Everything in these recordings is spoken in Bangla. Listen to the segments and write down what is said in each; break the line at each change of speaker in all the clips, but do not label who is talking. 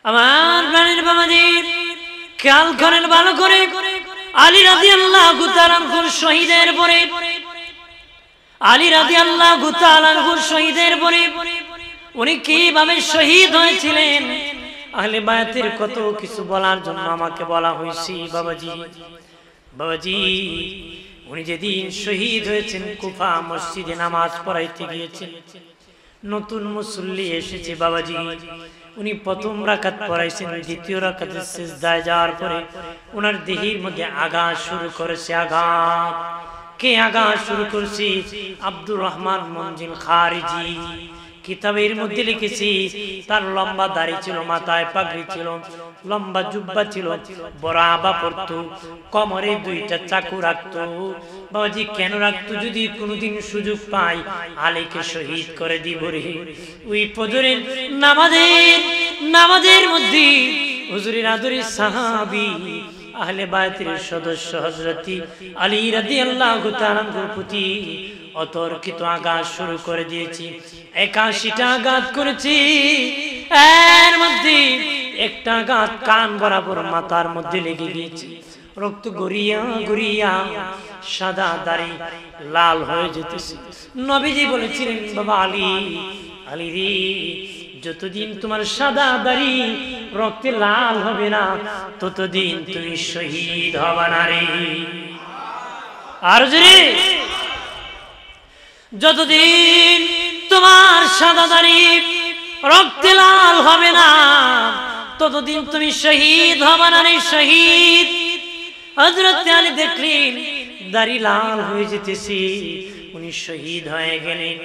আমার প্রাণের বাবাজি খেয়াল করেন ভালো করে, আলী রাদিয়াল্লাহু তাআলা আনহুর শহীদের পরে, আলী রাদিয়াল্লাহু তাআলা আনহুর শহীদের পরে উনি কিভাবে শহীদ হয়েছিলেন, আহলে বায়াতের কত কিছু বলার জন্য আমাকে বলা হয়েছে। বাবাজি উনি যেদিন শহীদ হয়েছেন কুফা মসজিদে নামাজ পড়াইতে গিয়েছেন, নতুন মুসল্লি এসেছে বাবাজি, উনি প্রথম রাকাত পড়াইছেন, দ্বিতীয় রাকাতে সিজদায় যাওয়ার পরে ওনার দেহের মধ্যে আঘাত শুরু করেছে। আঘাত কে আঘাত শুরু করছে? আব্দুর রহমান মঞ্জিল খারিজি কিতাবের মধ্যে লিখেছি, তার লম্বা দাড়ি ছিল, মাথায় পাগড়ি ছিল, লম্বা জুব্বা ছিল, বড় আবা পরতো, কোমরে দুইটা চাকু রাখতো। বাবাজি কেন রাখতো? যদি কোনোদিন সুযোগ পাই আলীকে শহীদ করে দিব রে। ওই ফজরের নামাজের মধ্যে হুজুরের আদরের সাহাবী আহলে বায়াতের সদস্য হযরত আলী রাদিয়াল্লাহু তাআলার প্রতি অতর্কিত আঘাত শুরু করে দিয়েছি। 81টা আঘাত করেছি, এর মধ্যে একটা আঘাত কান বরাবর মাথার মধ্যে লেগে গিয়েছে, রক্ত গড়িয়া গড়িয়া সাদা দাড়ি লাল হয়ে যেতেছে। নবীজি বলেছিলেন, বাবা আলী রে, যতদিন তোমার সাদা দাড়ি রক্তে লাল হবে না ততদিন তুমি শহীদ হবা না রে। আর জোরে, যতদিন তোমার সাদা দাড়ি রক্তে লাল হবে না ততদিন তুমি শহীদ হবা না রে। শহীদ হযরত আলী দেখলেন দাড়ি লাল হয়ে যেতেছে, উনি শহীদ হয়ে গেলেন।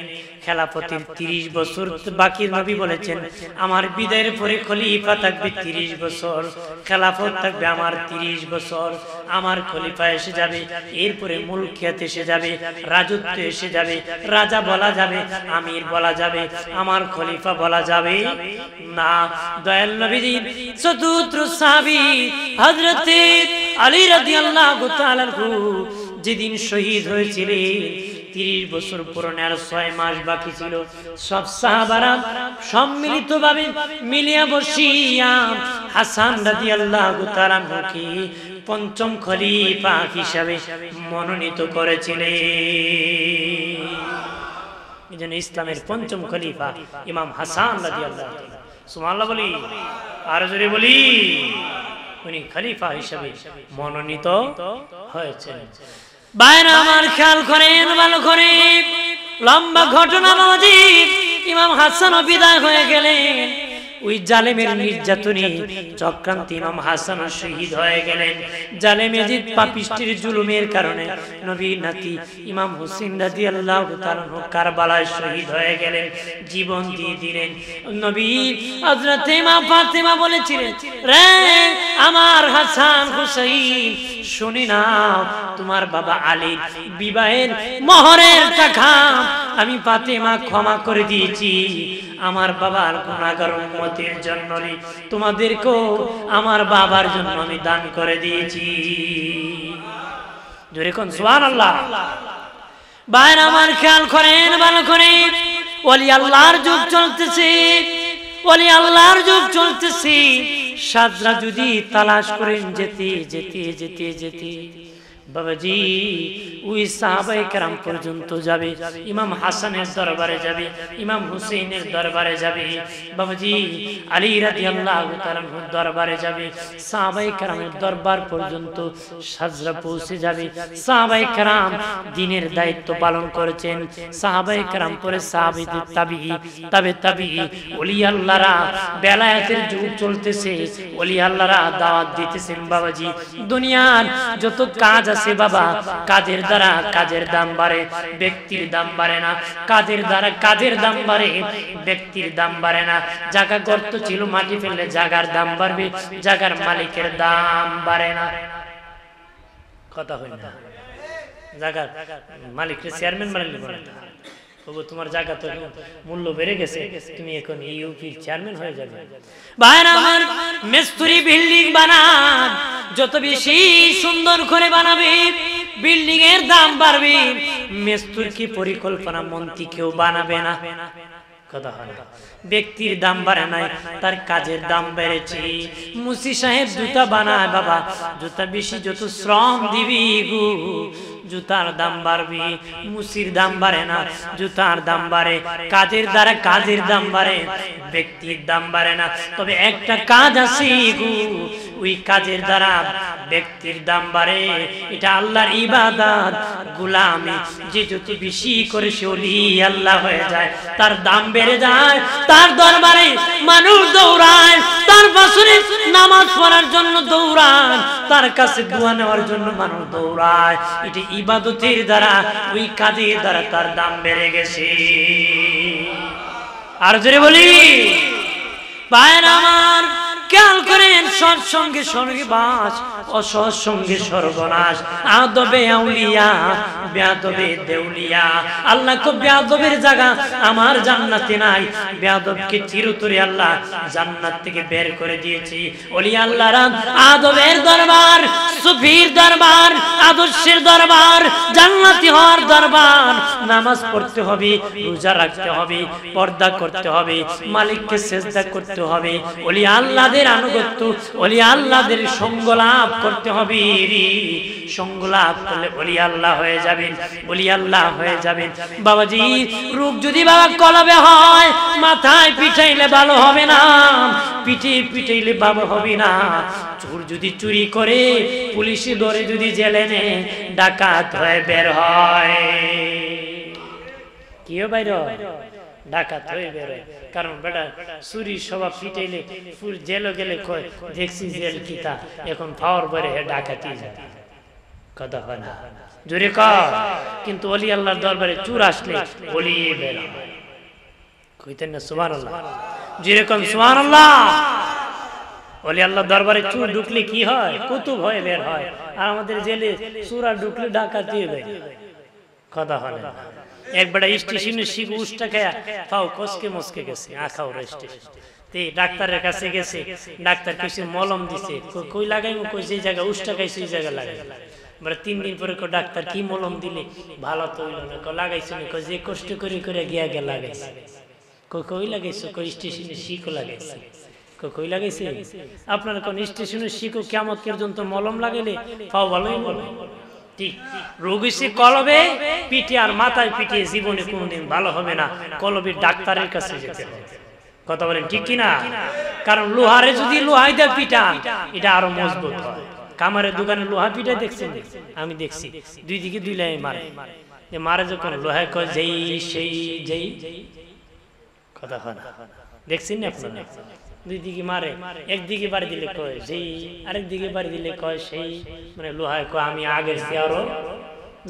খেলাফতের 30 বছর বাকি। নবী বলেছেন, আমার বিদায়ের পরে খলিফা থাকবে 30 বছর, খেলাফত থাকবে আমার 30 বছর। আমার খলিফা এসে যাবে, এরপরে মুলকিয়াত এসে যাবে, রাজত্ব এসে যাবে, রাজা বলা যাবে, আমির বলা যাবে, আমার খলিফা বলা যাবে না। দয়াল নবীজি চতুর্থ সাহাবী হযরত আলী রাদিয়াল্লাহু তাআলা যেদিন শহীদ হয়েছিলেন 30 বছর পূরণে আর 6 মাস বাকি ছিল। সব সাহাবারা সম্মিলিতভাবে মিলিয়া বসিয়া হাসান রাদিয়াল্লাহু তাআলা কে পঞ্চম খলিফা হিসাবে মনোনীত করেছিলেন। এজন্য ইসলামের পঞ্চম খলিফা ইমাম হাসান রাদিয়াল্লাহু তাআলা, সুবহানাল্লাহ বলি, আর জোরে বলি, উনি খলিফা হিসাবে মনোনীত হয়েছেন। বাইরে আমার খেয়াল করেন ভালো করে, লম্বা ঘটনা বাবাজি। ইমাম হাসান বিদায় হয়ে গেলেন, ওই জালেমের নির্যাতনে চক্রান্ত ইমাম হাসান শহীদ হয়ে গেলেন। জালেম ইয়াজিদ পাপিষ্টির জুলুমের কারণে নবীর নাতি ইমাম হুসাইন রাদিয়াল্লাহু তাআলা কারবালায় শহীদ হয়ে গেলেন, জীবন দিয়ে দিলেন। নবী হযরত মা ফাতেমা বলেছিলেন, রে আমার হাসান হুসাইন, শুনি নাও, তোমার বাবা আলী বিবাহের মোহরের টাকা আমি ফাতেমা ক্ষমা করে দিয়েছি, আমার বাবার গুনাহগার উম্মতের জন্য, তোমাদেরকেও আমার বাবার জন্য আমি দান করে দিয়েছি। জোরে কোন সুবহানাল্লাহ। বাইরে আমার খেয়াল করেন ভালো করে, ওলি আল্লাহর যুগ চলতেছে, ওলি আল্লাহর যুগ চলতেছে। সাজরা যদি তালাশ করেন যেতে যেতে যেতে যেতে বাবাজি ওই সাহাবায়ে কেরাম পর্যন্ত যাবে, ইমাম হাসানের দরবারে যাবে, ইমাম হুসাইনের দরবারে যাবে, বাবাজি আলী রাদিয়াল্লাহু তাআলার দরবারে যাবে, সাহাবায়ে কেরামের দরবার পর্যন্ত সাজরা পৌঁছে যাবে। সাহাবায়ে কেরাম দ্বীনের দায়িত্ব পালন করেছেন, সাহাবায়ে কেরাম পরে সাহাবীদের তাবিঈ ওলি আল্লাহরা, বেলায়েতের যুগ চলতেছে, ওলি আল্লাহরা দাওয়াত দিতেছেন। বাবাজি দুনিয়ার যত কাজ আছে বাবা, কাজের দ্বারা কাজের দাম বাড়ে, ব্যক্তির দাম বাড়ে না। কাজের দ্বারা কাজের দাম বাড়ে, ব্যক্তির দাম বাড়ে না। জায়গা গর্ত ছিল, মাটি ফেললে জায়গার দাম বাড়বে, জায়গার মালিকের দাম বাড়ে না। কথা হয় না? জায়গার মালিকের চেয়ারম্যান বানালে বলে, তবু তোমার জায়গা তো মূল্য বেড়ে গেছে, তুমি এখন ইউপির চেয়ারম্যান হয়ে যাবে। ভাইরা আমার, মিস্ত্রি বিল্ডিং বানান, যত বেশি সুন্দর করে বানাবে বিল্ডিং এর দাম বাড়বে। মিস্ত্রি কি পরিকল্পনা মন্ত্রী কেউ বানাবে না, কথা হয় না। ব্যক্তির দাম বাড়ে নাই, তার কাজের দাম বেড়েছে। মুসি সাহেব জুতা বানায় বাবা, জুতা বেশি যত শ্রম দিবি গো জুতার দাম বাড়বি। মুসির দাম বাড়ে না, জুতার দাম বাড়ে। কাজের দ্বারা কাজের দাম বাড়ে, ব্যক্তির দাম বাড়ে না। তবে একটা কাজ আছে গো, ওই কাজের দ্বারা ব্যক্তির দাম বাড়ে। এটা আল্লাহর ইবাদত গোলামি। যে যত বেশি করে সে ওলি আল্লাহ হয়ে যায়, তার দাম বেড়ে যায়। তার দরবারে মানুষ দৌড়ায়, তার পাশে নামাজ পড়ার জন্য দৌড়ায়, তার কাছে দোয়া নেওয়ার জন্য মানুষ দৌড়ায়। এটা ইবাদতের দ্বারা, ওই কাজের দ্বারা তার দাম বেড়ে গেছে। আর জোরে বলি ভাইরা আমার, খেয়াল করেন, সৎসঙ্গে স্বর্গবাস, অসৎ সঙ্গে সর্বনাশ। আদবে আউলিয়া, বেয়াদবে দেউলিয়া। আল্লাহ কো বেয়াদবের জায়গা আমার জান্নাতে নাই। বেয়াদবকে চিরতরে আল্লাহ জান্নাত থেকে বের করে দিয়েছি। ওলি আল্লাহরা আদবের দরবার, সুফির দরবার, আদর্শের দরবার, জান্নাতি হওয়ার দরবার। নামাজ পড়তে হবে, রোজা রাখতে হবে, পর্দা করতে হবে, মালিককে সেজদা করতে হবে, ওলি আল্লাহদের আনুগত্য, ওলি আল্লাহদের সঙ্গ লাভ করতে হবে। সঙ্গ লাভ করলে ওলি আল্লাহ হয়ে যাবেন, ওলি আল্লাহ হয়ে যাবেন। বাবাজি, রোগ যদি বাবা কলবে হয়, মাথায় পিঠাইলে ভালো হবে না, পিঠে পিঠাইলে বাবা হবে না। চোর যদি চুরি করে, পুলিশে ধরে যদি জেলে নে, ডাকাত হয়ে বের হয়। কিও বাইর ডাকাত হয়ে বেরোয়। কারণ বেটা চুরি স্বভাব পিটাইলে জেলে গেলে কয় দেখছি জেল কিতা, এখন পাওয়ার পরে ডাকাতি যায়। কথা হয় না, জোরে কর। কিন্তু ওলি আল্লাহর দরবারে চোর আসলে ওলি বেরোয়। কইতেন না সুবহানাল্লাহ? যেরকম সুবহানাল্লাহ। ওলি আল্লাহর দরবারে চোর ঢুকলে কি হয়? কুতুব হয়ে বের হয়। আর আমাদের জেলে চোরা ঢুকলে ডাকাতি হয়ে। কথা হয় না। একবার স্টেশনে শিখ উষ্টা খায়া পাও কসকে মস্কে গেছে, আঁখাও স্টেশন। ডাক্তারের কাছে গেছে, ডাক্তার কিছু মলম দিছে, কই লাগাইবো, কই যে জায়গা উষ্টা খাইছে ওই জায়গা লাগাই। 3 দিন পরে ডাক্তার কি মলম দিলে ভালো তো হইল না, লাগাইছো না, যে কষ্ট করে করে গিয়া গে লাগাইছে। কই লাগাইছো? কই স্টেশনে শিখও লাগাইছে। কই লাগাইছে? আপনার কোন স্টেশনে শিখো কিয়ামত পর্যন্ত মলম লাগাইলে পাও ভালোই বলে। ঠিক রোগ হইছে কলবে, পিঠে আর মাথায় পিটিয়ে জীবনে কোনদিন ভালো হবে না। কলবের ডাক্তারের কাছে যেতে হবে। কথা বলেন ঠিক কিনা? কারণ লোহারে যদি লোহাই দেয় পিটা, এটা আরো মজবুত হয়। কামারের দোকানে লোহা পিঠা দেখছেন? আমি দেখছি, দুই দিকে দুই লাই মারে। মারে যখন লোহায় কয় যেই সেই যেই, কথা হয় না, দেখছেন না আপনারা? দুই দিকে মারে, একদিকে বাড়ি দিলে কয় যেই, আরেক দিকে বাড়ি দিলে কয় সেই। মানে লোহায় কয় আমি আগের চেয়ে আরো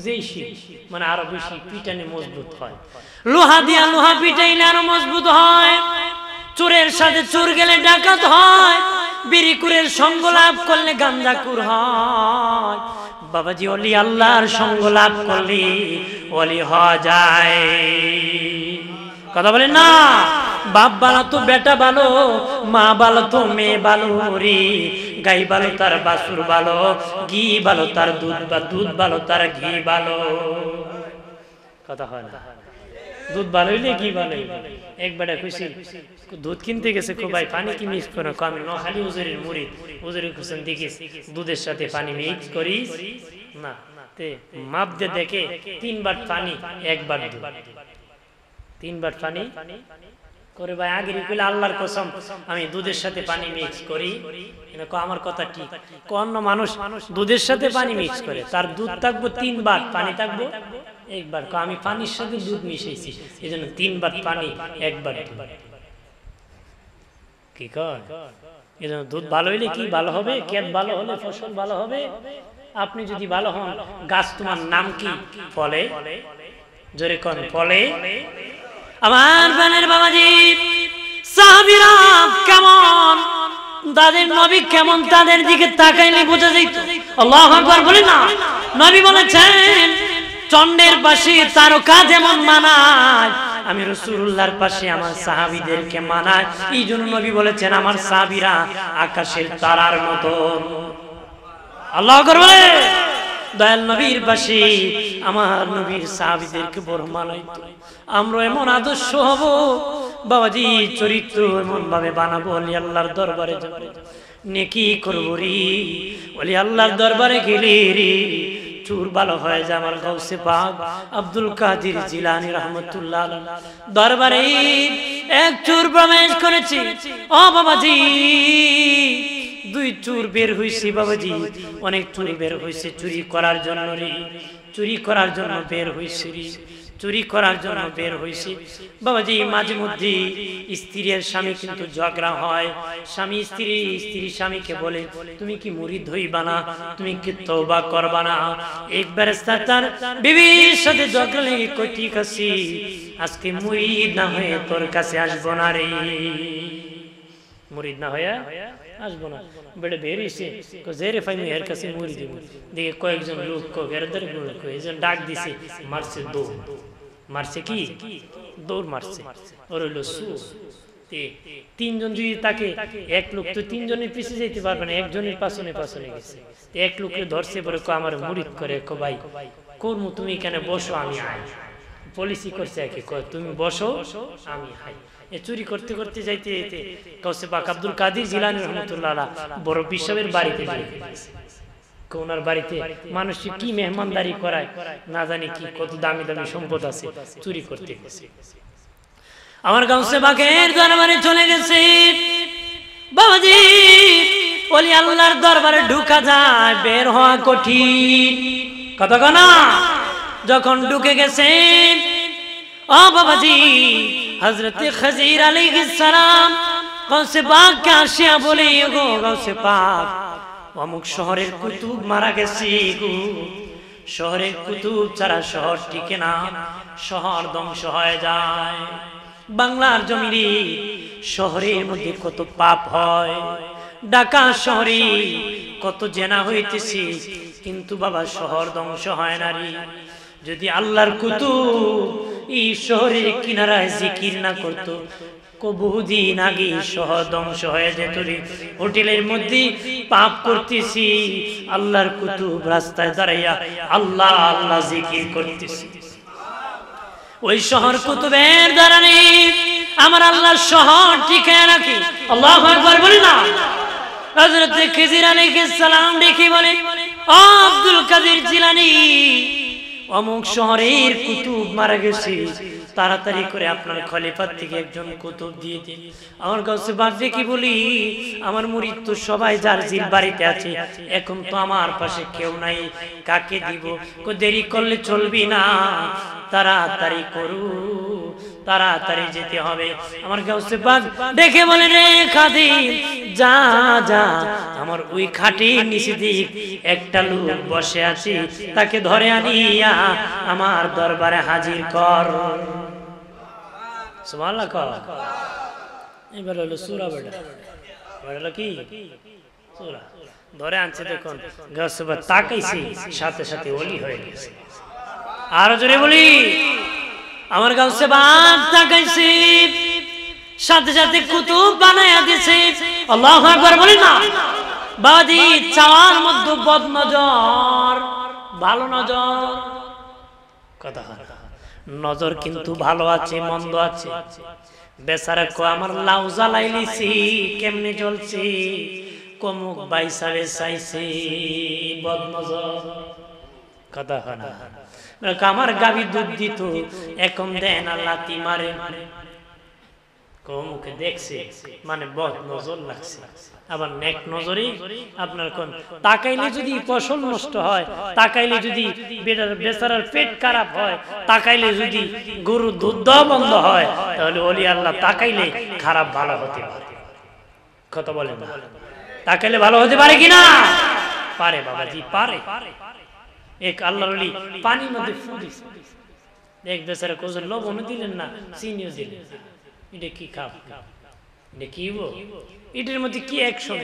যেই সেই, মানে আরো বেশি পিটানি মজবুত হয়। লোহা দিয়া লোহা পিটাইলে আরো মজবুত হয়। চোরের সাথে চোর গেলে ডাকাত হয়। বিড়িকুরের সঙ্গ লাভ করলে গাঞ্জাকুর হয়। বাবাজি, ওলি আল্লাহর সঙ্গ লাভ করলে ওলি হওয়া যায়। কথা বলেন না? বাপ ভালো তো বেটা ভালো, মা ভালো তো মেয়ে ভালো রে। গাই ভালো তার বাছুর ভালো, ঘি ভালো তার দুধ, বা দুধ ভালো তার ঘি ভালো। কথা হয় না? দুধ ভালো হইলে ঘি ভালো হইলে। একবারে খুশি দুধ কিনতে গেছে, খুব ভাই পানি কি মিক্স করো? আমি খালি হুজুরের মুরিদ, হুজুরের খুশন দেখিস দুধের সাথে পানি মিক্স করিস না। মাপ দিয়ে দেখে 3 বার পানি, 1 বার দুধ। 3 বার পানি করে ভাই আগে কইলে আল্লাহর কসম আমি দুধের সাথে পানি মিক্স করি। আমার কথা ঠিক। অন্য মানুষ দুধের সাথে পানি মিক্স করে, তার দুধ থাকবো 3 বার, পানি থাকবো 1 বার। আমি পানির সাথে দুধ মিশাইছি, এই জন্য 3 বার পানি, 1 বার দুধ। কি কয়? এই জন্য দুধ ভালো হইলে কি ভালো হবে? ক্ষেত ভালো হলে ফসল ভালো হবে। আপনি যদি ভালো হন, গাছ তোমার নাম কি? ফলে। জোরে কোন ফলে? আমার বানের বাবাজি, সাহাবীরা কেমন, তাদের নবী কেমন, তাদের দিকে তাকাইলে বোঝা যেত। আল্লাহু আকবার বলেন না? নবী বলেছেন চন্ডের পাশে তারকা যেমন মানায়, আমি রাসূলুল্লাহর পাশে আমার সাহাবীদেরকে মানায়। এই জন্য নবী বলেছেন আমার সাহাবীরা আকাশের তারার মতো। আল্লাহু আকবার বলে। দয়াল নবীর পাশে আমার নবীর সাহাবীদেরকে বড় মানাইতো। আমরা এমন আদর্শ হব বাবাজি, চরিত্র এমন ভাবে বানাবো, ওলি আল্লাহর দরবারে যাব, নেকি করবো রে, ওলি আল্লাহর দরবারে গেলে রে চুর ভালো হয়ে যায়। আমার গাউসে পাক আব্দুল কাদের জিলানী রহমতুল্লাহ দরবারে এক চুর প্রবেশ করেছে। ও বাবাজি, দুই চুর বের হইছে বাবাজি, অনেক চুর বের হইছে চুরি করার জন্য রে, চুরি করার জন্য বের হইছে রে, চুরি করার জন্য বের হইছে বাবাজি। মাঝে মধ্যে স্ত্রীর স্বামী কিন্তু ঝগড়া হয়, স্বামী স্ত্রী, স্ত্রী স্বামীকে বলে তুমি কি মুরিদ হইবা না, তুমি কি তওবা করবা না। একবার তার বিবির সাথে ঝগড়া লেগে কই ঠিক আছে, আজকে মুরিদ না হয়ে তোর কাছে আসবো না রে, মুরিদ না হয়ে আসবো না। বেড়ে বেরিয়েছে জেরে ফাইমি এর কাছে মুড়ি দিব, দেখে কয়েকজন লোক কয়েকজন ডাক দিছে, মারছে দৌড়, মারছে কি দৌড় মারছে, ওর হইলো সু। তিনজন যদি তাকে, এক লোক তো তিনজনের পিছিয়ে যেতে পারবে না, একজনের পাশনে পাশনে গেছে, এক লোককে ধরছে পরে আমার মুরিদ করে ভাই করমু, তুমি এখানে বসো আমি আই, পলিসি করছে একে তুমি বসো আমি হাই। চুরি করতে করতে যাইতে যাইতে গাউসে পাক আব্দুল কাদের জিলানী রহমতুল্লাহ বড় বিশ্ববের বাড়িতে ওনার বাড়িতে মানুষ কি মেহমানদারি করায় না জানি কি, কত দামি দামি সম্পদ আছে, চুরি করতে গেছে। আমার গাউসে পাকের দরবারে চলে গেছে বাবাজি, ওলি আল্লাহর দরবারে ঢুকা যায়, বের হওয়া কঠিন, কথা কনা। যখন ঢুকে গেছে ও বাবাজি, হযরত খজির আলাইহিস সালাম গাউসে পাককে আসিয়া বলে, গো গাউসে পাক, অমুক শহরের কুতুব মারা গেছে গো, শহরের কুতুব ছাড়া শহর টিকে না, শহর ধ্বংস হয়ে যায়। বাংলার জমিনে শহরের মধ্যে কত পাপ হয়, ঢাকা শহরে কত জেনা হইতেছে, কিন্তু বাবা শহর ধ্বংস হয় না রে। যদি আল্লাহর কুতুব এই শহরের কিনারায় জিকির না করতো, বহুদিন আগে শহর ধ্বংস হয়ে যেত রে। হোটেলের মধ্যে পাপ করতেছি, আল্লাহর কুতুব রাস্তায় দাঁড়াইয়া আল্লাহ আল্লাহ জিকির করতেছি, ওই শহর কুতুবের দ্বারা নেই আমার আল্লাহর শহর টিকায় রাখি। আল্লাহু আকবার বলি না। হযরত খিজির আলাইহিস সালাম দেখি বলে, ও আব্দুল কাদের জিলানী, অমুক শহরের কুতুব মারা গেছে, তাড়াতাড়ি করে আপনার খলিফার থেকে একজন কুতুব দিয়ে দিন। আমার কাছে বাজে কি বলি, আমার মুরিদ তো সবাই যার জিল বাড়িতে আছে, এখন তো আমার পাশে কেউ নাই, কাকে দিব? দেরি করলে চলবি না, তাড়াতাড়ি করু, তাড়াতাড়ি যেতে হবে। আমার কাছে বাজ দেখে বলে, রে খাদিম যা যা, আমার ওই খাটির নিচে দিক একটা লোক বসে আছে, তাকে ধরে আনিয়া আমার দরবারে হাজির কর। সুবহানাল্লাহ কর। এবার হলো সূরা বেটা, বেটা কি সূরা ধরে আনছে, দেখুন গাছবা তাকাইছে, সাথে সাথে ওলি হয়ে গেছে। আর জোরে বলি, আমার গাছে বাপ তাকাইছে, সাথে সাথে কুতুব বানায়া দিয়েছে। আল্লাহু আকবার বলি না। বাদি চাওয়ার মধ্যে বদ নজর, ভালো নজর, কথা নজর কিন্তু ভালো আছে মন্দ আছে। বেচারা কো আমার লাউ জ্বালাইলিছি কেমনে জ্বলছি, কমুক বাইসাবে চাইছি, বদ নজর, কথা হয় না। আমার গাবি দুধ দিত, এখন দেন লাতি মারে, কমুকে দেখছে মানে বদ নজর লাগছে। আবার নেক নজরে আপনার কোন তাকাইলে যদি ফসল নষ্ট হয়, তাকাইলে যদি বেচারার পেট খারাপ হয়, তাকাইলে যদি গরু দুধ দেওয়া বন্ধ হয়, তাহলে ওলি আল্লাহ তাকাইলে খারাপ ভালো হতে পারে। কথা বলেন না, তাকাইলে ভালো হতে পারে কিনা? পারে বাবাজি, পারে। এক আল্লাহর ওলি পানির মধ্যে ফু দিছে, এক বেচারা কোজের লবণও দিলেন না, চিনিও দিলেন, এটা কি খাব, এটা কি এটার মধ্যে কি অ্যাকশন?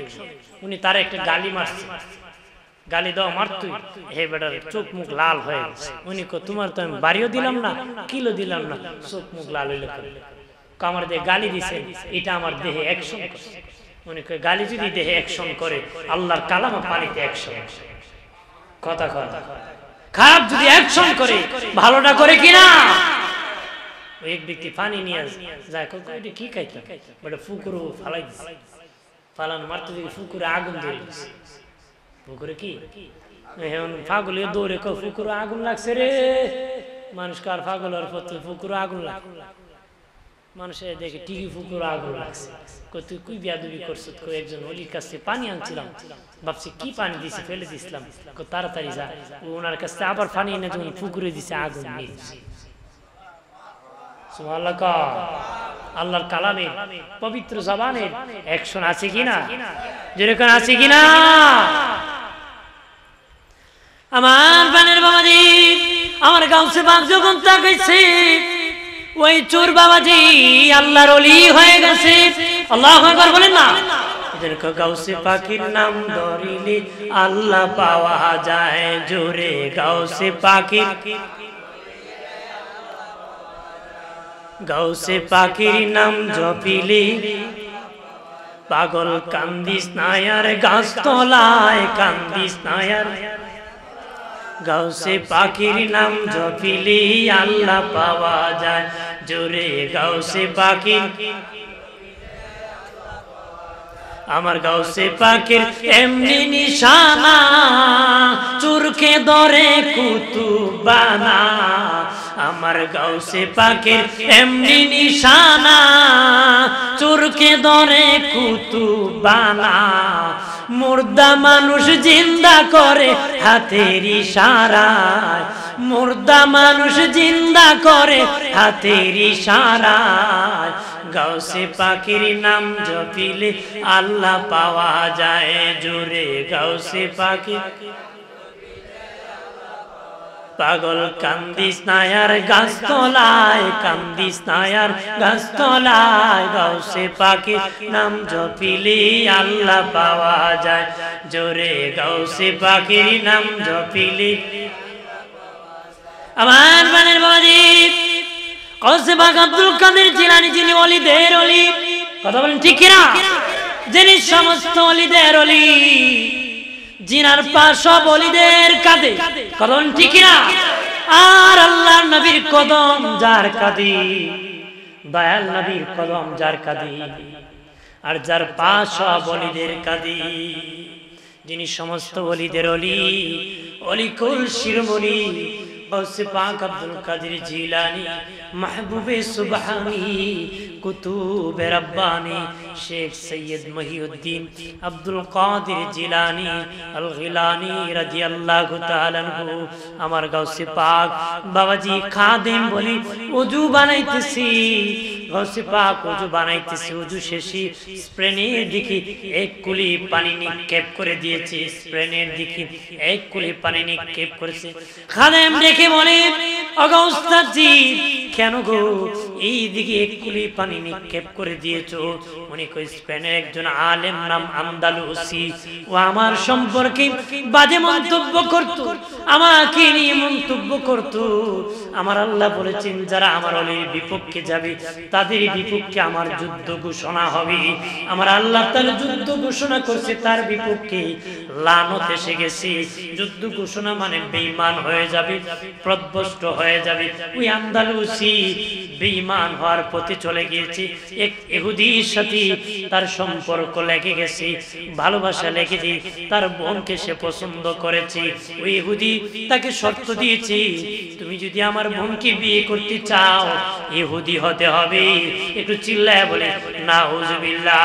উনি তার একটা গালি মারছে, গালি দেওয়া মারতুই, হে বেটার চোখ মুখ লাল হয়ে গেছে। উনি কো তোমার তো আমি বাড়িও দিলাম না, কিলো দিলাম না, চোখ মুখ লাল হইলে আমার দেহে গালি দিছেন, এটা আমার দেহে অ্যাকশন করছে। উনি কয় গালি যদি দেহে অ্যাকশন করে, আল্লাহর কালাম পানিতে অ্যাকশন, কথা কথা খারাপ যদি অ্যাকশন করে ভালোটা করে কিনা ওই এক ব্যক্তি পানি নিয়ে যায় এটা কি খাইতে বলে পুকুরে ফালাই দিছে ফালানো মারতে দিকে পুকুরে আগুন ধরে দিছে পুকুরে কি এখন পাগল দৌড়ে পুকুরে আগুন লাগছে রে মানুষ কার পাগল আর পুকুরে আগুন লাগছে মানুষের দেখে ঠিকই পুকুরে আগুন লাগছে তুই কুই বিয়াদবি করছো একজন অলির কাছে পানি আনছিলাম ভাবছি কি পানি দিছি ফেলে দিছিলাম তাড়াতাড়ি যা ওনার কাছে আবার পানি এনে যখন পুকুরে দিছে আগুন নিয়েছে আল্লাহর কালামে পবিত্র জবানের অ্যাকশন আছে কিনা যেরকম আছে কিনা আমার বানের বাবাজি আমার গাউসে বাপ যখন তাকাইছে ওই চোর বাবাজি আল্লাহর ওলি হয়ে গেছে আল্লাহু আকবার বলেন না যেরকম গাউসে পাখির নাম ধরিলে আল্লাহ পাওয়া যায় জোরে গাউসে পাখির গাউসে পাখির নাম জপিলে পাগল কান্দিস নায়ার গাছ তলায় কান্দিস নায়ার গাউসে পাখির নাম জপিলে আল্লাহ পাওয়া যায় জোরে গাউসে পাখি আমার গাউসে পাখির এমনি নিশানা চুরকে ধরে কুতুবানা আমার গাউসে পাখির এমনি নিশানা চুরকে ধরে কুতুবানা মুর্দা মানুষ জিন্দা করে হাতের ইশারায় মুর্দা মানুষ জিন্দা করে হাতের ইশারায় গাউসে পাখির নাম জপিলে আল্লাহ পাওয়া যায় জোরে গাউসে পাখি পাগল কান্দিস নায়ার গাছ তলায় কান্দিস নায়ার গাছ তলায় গাউসে পাখির নাম জপিলে আল্লাহ পাওয়া যায় জোরে গাউসে পাখির নাম জপিলে আমার বানের বাবাজি গাউসে পাক আব্দুল কাদের জিলানী যিনি ওলিদের ওলি কথা বলেন ঠিক কিনা যিনি সমস্ত ওলিদের ওলি জিনার পা সব ওলিদের কাঁধে কথা বলেন ঠিক কিনা আর আল্লাহর নবীর কদম যার কাঁধে দয়াল নবীর কদম যার কাঁধে আর যার পা সব ওলিদের কাঁধে যিনি সমস্ত ওলিদের ওলি অলিকুল শিরোমণি গাউসে পাক আব্দুল কাদের জিলানী মাহবুবে সুবহানী কুতুবে রব্বানী শেখ সৈয়দ মহিউদ্দিন আব্দুল কাদের জিলানী আল গিলানী রাদিয়াল্লাহু তাআলা আনহু আমার গাউসে পাক বাবাজি খাদেম বলি ওযু বানাইতেছি গাউসে পাক ওযু বানাইতেছি ওযু শেষে স্প্রেনের দিকে এক কুলি পানি নিক্ষেপ করে দিয়েছে স্প্রেনের দিকে এক কুলি পানি নিক্ষেপ করেছে খাদেম দেখে বলে ওগো উস্তাদজি কেন গো এই দিকে এক কুলি পানি নিক্ষেপ করে দিয়েছো উনি কই স্পেনের একজন আলেম নাম আন্দালুসি ও আমার সম্পর্কে বাজে মন্তব্য করত আমাকে নিয়ে মন্তব্য করত আমার আল্লাহ বলেছেন যারা আমার ওলির বিপক্ষে যাবে তাদের বিপক্ষে আমার যুদ্ধ ঘোষণা হবে আমার আল্লাহ তার যুদ্ধ ঘোষণা করছে তার বিপক্ষে লানত এসে গেছে যুদ্ধ ঘোষণা মানে বেঈমান হয়ে যাবে প্রদ্ভষ্ট হয়ে যাবে ওই আন্দালুসি বেঈমান হওয়ার পথে চলে গিয়েছে এক ইহুদির সাথে তার সম্পর্ক লেগে গেছে ভালোবাসা লেগেছে তার বোনকে সে পছন্দ করেছে ওই ইহুদি তাকে শর্ত দিয়েছে তুমি যদি আমার বোনকে বিয়ে করতে চাও ইহুদি হতে হবে একটু চিল্লায় বলে নাউজুবিল্লাহ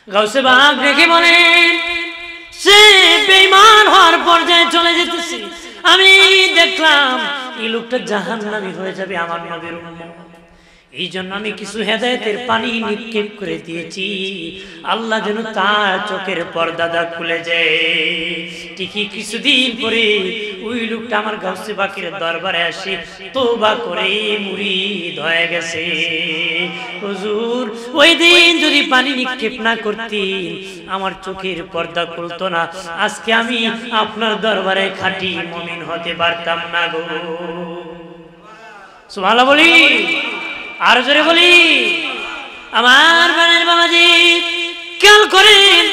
গাউসে পাক দেখে বলেন সে বেঈমান হওয়ার পর্যায়ে চলে যেতেছে আমি দেখলাম এই লোকটা জাহান্নামী হয়ে যাবে আমার নবীর উম্মত এই জন্য আমি কিছু হেদায়েতের পানি নিক্ষেপ করে দিয়েছি আল্লাহ যেন তার চোখের পর্দা খুলে যায় ঠিকই কিছুদিন পরে ওই লোকটা আমার গাউসে পাকের দরবারে আসে তওবা করে মুরিদ হয়ে গেছে হুজুর ওই দিন যদি পানি নিক্ষেপ না করতেন আমার চোখের পর্দা খুলতো না আজকে আমি আপনার দরবারে খাঁটি মুমিন হতে পারতাম না গো সুবহানাল্লাহ বলি আর জোরে বলি আমার বানের বাবাজি খেয়াল করেন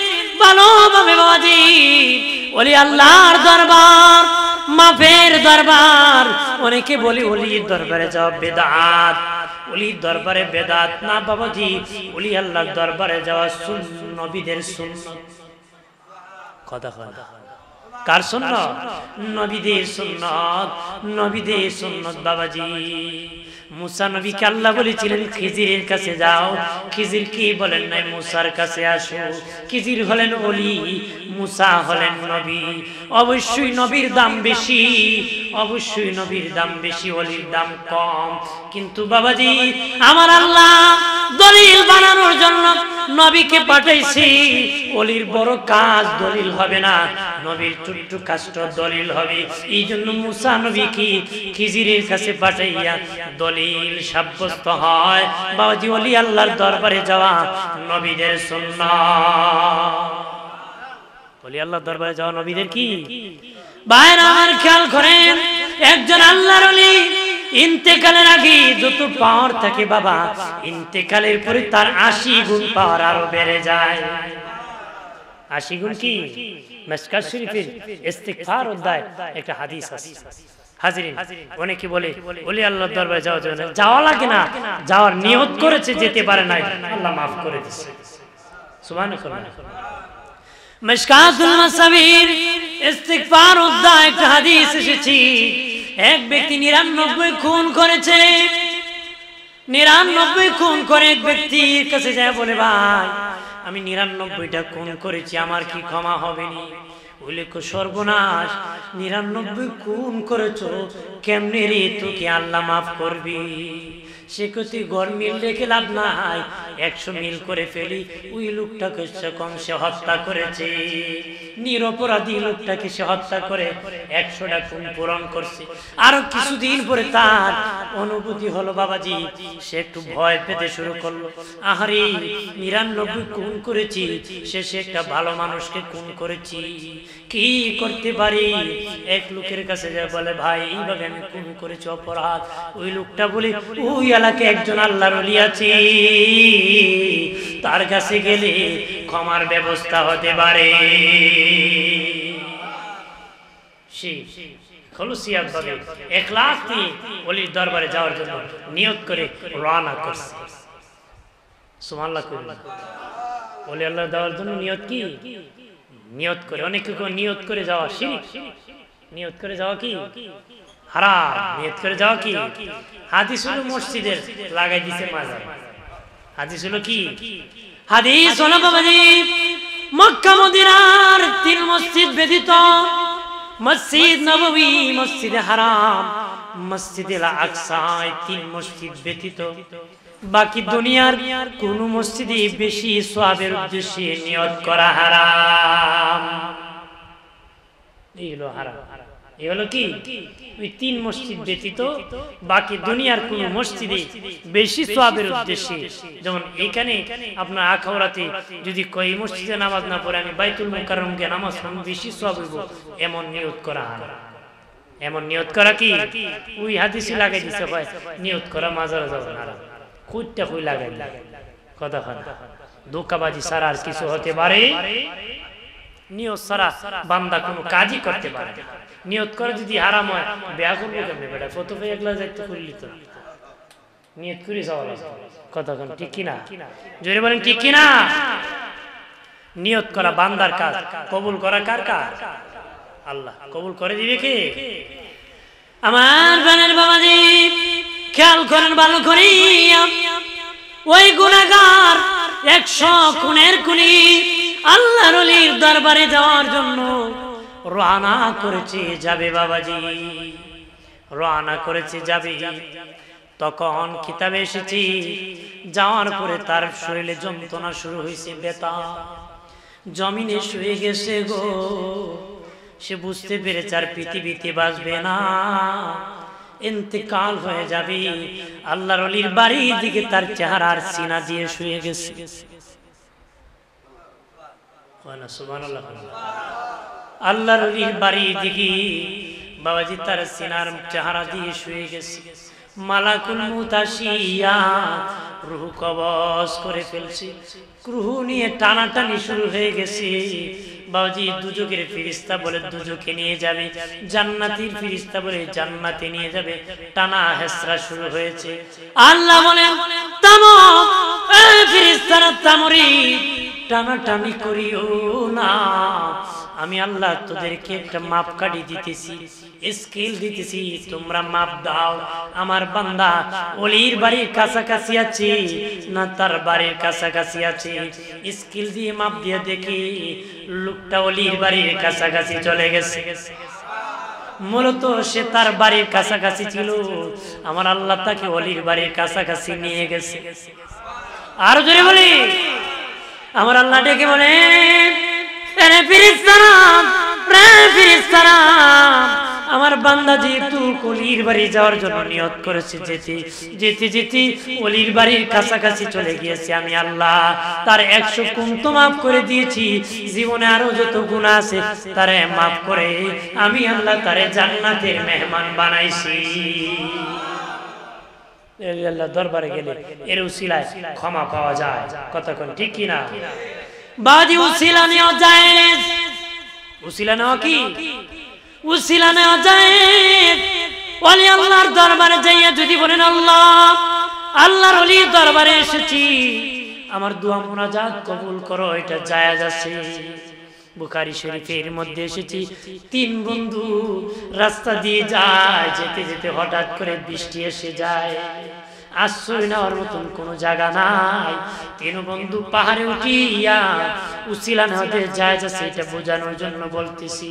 ভালোভাবে বাবা বাবাজি ওলি আল্লাহর দরবার মাফের দরবার। অনেকে বলি ওলির দরবারে যাওয়া বেদাত, ওলির দরবারে বেদাত না বাবাজি, ওলি আল্লাহর দরবারে যাওয়া নবীদের সুন্নাত। কথা কথা কার সুন্নাত? নবীদের সুন্নাত, নবীদের সুন্নাত বাবাজি। মুসা নবীকে আল্লাহ বলেছিলেন খিজিরের কাছে যাও, খিজির কি বলেন নাই মুসার কাছে আসো। খিজির হলেন ওলি, মুসা হলেন নবী। অবশ্যই নবীর দাম বেশি, অবশ্যই নবীর দাম বেশি, ওলির দাম কম। কিন্তু বাবাজি আমার আল্লাহ দলিল বানানোর জন্য নবীকে পাঠাইছি। ওলির বড় কাজ দলিল হবে না, নবীর ছোট্ট কাজটা দলিল হবে। এই জন্য মুসা নবীকে খিজিরের কাছে পাঠাইয়া দলিল সাব্যস্ত হয় বাবাজি ওলি আল্লাহর দরবারে যাওয়া নবীদের সুন্নাত। ওলি আল্লাহর দরবারে যাওয়া নবীদের কি ভাইরা আমার খেয়াল করেন, একজন আল্লাহর ওলি ইন্তেকালের আগে যত পাওয়ার থাকে বাবা, ইন্তেকালের পরে তার 80 গুণ পাওয়ার আরো বেড়ে যায়। 80 গুণ কি? মিশকাত শরীফের ইস্তিগফার অধ্যায় একটা হাদিস আছে। হাজিরিন, অনেকে বলে ওলি আল্লাহর দরবারে যাওয়া যাবে না, যাওয়া লাগে না, যাওয়ার নিয়ত করেছে যেতে পারে না, আল্লাহ মাফ করে দিয়েছে। সুবহানাল্লাহ। মিশকাতুল মাসাবির ইস্তিগফার অধ্যায় একটা হাদিস এসেছে, এক ব্যক্তি 99 খুন করেছে। 99 খুন করে এক ব্যক্তির কাছে যায় বলে ভাই আমি 99টা খুন করেছি, আমার কি ক্ষমা হবে না? বলে সর্বনাশ, 99 খুন করেছো, কেমনে রে তোকে আল্লাহ মাফ করবি? সে কতি গড় মিল রেখে লাভ নাই, 100 মিল করে ফেলি। ওই লোকটাকে কম সে হত্যা করেছে, নিরপরাধী লোকটাকে সে হত্যা করে 100টা খুন পূরণ করছে। আরো কিছুদিন পরে তার অনুভূতি হলো বাবাজি, সে একটু ভয় পেতে শুরু করলো। আহারে 99 খুন করেছি, শেষে একটা ভালো মানুষকে খুন করেছি, কি করতে পারি? এক লোকের কাছে যায় বলে ভাই এইভাবে আমি খুন করেছি, অপরাধ। ওই লোকটা বলে ওই এলাকায় একজন আল্লাহর ওলি আছে, তার কাছে গেলে ক্ষমার ব্যবস্থা হতে পারে। খলুসিয়াতভাবে ইখলাস দিয়ে ওলির দরবারে যাওয়ার জন্য নিয়ত করে রওনা করছে। সুবহানাল্লাহ। ওলি আল্লাহর যাওয়ার জন্য নিয়ত কি? নিয়ত করে। অনেকে নিয়ত করে যাওয়া শিরক, নিয়ত করে যাওয়া কি হারাম, নিয়ত করে যাওয়া কি? হাদিস হলো মসজিদের লাগাই দিছে মাজার। হাদিস হলো কি? হাদিস হলো বাবাজি মক্কা মদিনার 3 মসজিদ ব্যতীত, মসজিদ নববী, মসজিদে হারাম, মসজিদে আকসা, 3 মসজিদ ব্যতীত বাকি দুনিয়ার কোন মসজিদে বেশি সওয়াবের উদ্দেশ্যে নিয়ত করা হারাম। এই হলো হারাম। এই হলো কি? ওই 3 মসজিদ ব্যতীত বাকি দুনিয়ার কোন মসজিদে বেশি সওয়াবের উদ্দেশ্যে, যেমন এখানে আপনার আখাউড়াতে যদি কই মসজিদে নামাজ না পড়ে আমি বাইতুল মুকাররমকে নামাজ পড়ব বেশি সওয়াব হইব, এমন নিয়ত করা হারাম। এমন নিয়ত করা কি? ওই হাদিসে লাগাই দিছে হয় নিয়ত করা মাজারে যাওয়া হারাম। কুইটা কই লাগাই কথা কথা ধোঁকাবাজি ছাড়া আর কিছু হতে পারে? নিয়ত ছাড়া বান্দা কোনো কাজই করতে পারে। নিয়ত করে যদি হারাম হয় বিয়া করবো কেমনে বেটা? কত ভাই একলা যাইতে করলি তো নিয়ত করে যাওয়া লাগে। কথা ঠিক কিনা? জোরে বলেন ঠিক কিনা? নিয়ত করা বান্দার কাজ, কবুল করা কার কাজ? আল্লাহ। কবুল করে দিবে কে? আমার বানের বাবাজি খেয়াল করেন ভালো করে, ওই গুনাহগার 100 খুনের খুনি আল্লাহর ওলির দরবারে যাওয়ার জন্য রওনা করেছে, যাবে বাবাজি, রওনা করেছে যাবে। তখন কিতাবে এসেছে যাওয়ার পরে তার শরীরে যন্ত্রণা শুরু হয়েছে, ব্যথা, জমিনে শুয়ে গেছে গো। সে বুঝতে পেরেছে আর পৃথিবীতে বাঁচবে না, ইন্তেকাল হয়ে যাবে। আল্লাহর ওলির বাড়ির দিকে তার চেহারার সিনা দিয়ে শুয়ে গেছে। সুবহানাল্লাহ। আল্লাহর ওলির বাড়ির দিকে বাবাজি তার সিনার চেহারা দিয়ে শুয়ে গেছে। মালাকুল মউত আসিয়া রুহু কবজ করে ফেলছি, রুহু নিয়ে টানাটানি শুরু হয়ে গেছে। বাবাজি দুজকের ফেরেশতা বলে দুজকে নিয়ে যাবে, জান্নাতের ফেরেশতা বলে জান্নাতে নিয়ে যাবে। টানা হেসরা শুরু হয়েছে। আল্লাহ বলেন থামো, এই ফেরেশতারা থামরি, টানাটানি করিও না। আমি আল্লাহ তোদেরকে একটা মাপকাঠি দিতেছি, স্কেল দিতেছি, তোমরা মাপ দাও। আমার বান্দা ওলির বাড়ির কাছাকাছি আছে না তার বাড়ির কাছাকাছি আছে, স্কেল দিয়ে মাপ দিয়ে দেখি লোকটা ওলির বাড়ির কাছাকাছি চলে গেছে। মূলত সে তার বাড়ির কাছাকাছি ছিল, আমার আল্লাহ তাকে ওলির বাড়ির কাছাকাছি নিয়ে গেছে। আরো জোরে বলি, আমার আল্লাহ ডেকে বলে আমার বান্দা যেহেতু অলির বাড়ি যাওয়ার জন্য নিয়ত করেছে, যেতে যেতে যেতে অলির বাড়ির কাছাকাছি চলে গিয়েছে, আমি আল্লাহ তার 100 গুণ তো মাফ করে দিয়েছি। জীবনে আরো যত গুনাহ আছে তারে মাফ করে আমি আল্লাহ তারে জান্নাতের মেহমান বানাইছি। আল্লাহ দরবারে গেলে এর উসিলায় ক্ষমা পাওয়া যায়, কতক্ষণ ঠিক কিনা? বাদি উসিলা নেওয়া যায়, উসিলা নেওয়া কি? উসিলা নেওয়া যায়। ওলি আল্লাহর দরবারে যাইয়া যদি বলেন আল্লাহ, আল্লাহর ওলির দরবারে এসেছি, আমার দোয়া মুনাজাত কবুল করো, এটা জায়েজ আছে। বুখারী শরীফের মধ্যে এসেছি, 3 বন্ধু রাস্তা দিয়ে যায়, যেতে যেতে হঠাৎ করে বৃষ্টি এসে যায়, আশ্রয় নেওয়ার মতন কোন জায়গা নাই। 3 বন্ধু পাহাড়ে উঠিয়া উসিলা নেওয়াতে জায়েজ আছে, এটা বোঝানোর জন্য বলতেছি।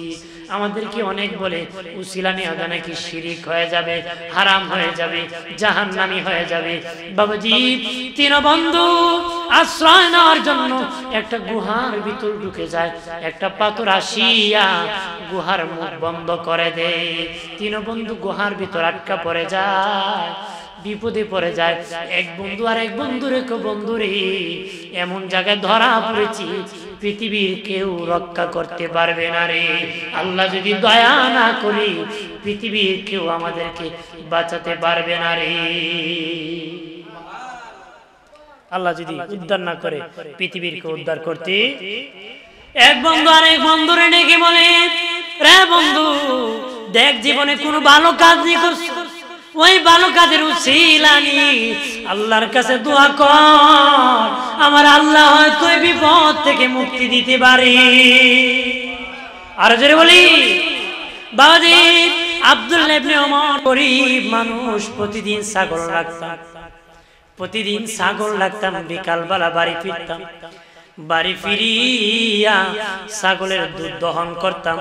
আমাদেরকে অনেক বলে উসিলা নেওয়া নাকি শিরিক হয়ে যাবে, হারাম হয়ে যাবে, জাহান্নামী হয়ে যাবে। বাবাজি 3 বন্ধু আশ্রয় নেওয়ার জন্য একটা গুহার ভিতর ঢুকে যায়, একটা পাথর আসিয়া গুহার মুখ বন্ধ করে দেয়। 3 বন্ধু গুহার ভিতর আটকা পড়ে যায়, বিপদে পড়ে যায়। এক বন্ধু আর এক বন্ধুরে বন্ধুরে এমন জায়গায় ধরা পড়েছি পৃথিবীর কেউ রক্ষা করতে পারবে না রে। আল্লাহ যদি দয়া না করি পৃথিবীর কেউ আমাদেরকে বাঁচাতে পারবে না রে। আল্লাহ যদি উদ্ধার না করে পৃথিবীর কেউ উদ্ধার করতে। এক বন্ধু আর এক বন্ধুরে ডেকে বলে, রে বন্ধু দেখ জীবনে কোনো ভালো কাজ নেই করছিস, ওই ভালো কাজের উসিলা নিয়ে আল্লাহর কাছে দোয়া কর, আমার আল্লাহ হয়তো এই বিপদ থেকে মুক্তি দিতে পারে। আর জোরে বলি বাবাজি আব্দুল্লাহ ইবনে ওমর গরীব মানুষ, প্রতিদিন ছাগল রাখতাম, প্রতিদিন ছাগল রাখতাম, বিকালবেলা বাড়ি ফিরতাম, বাড়ি ফিরিয়া ছাগলের দুধ দহন করতাম।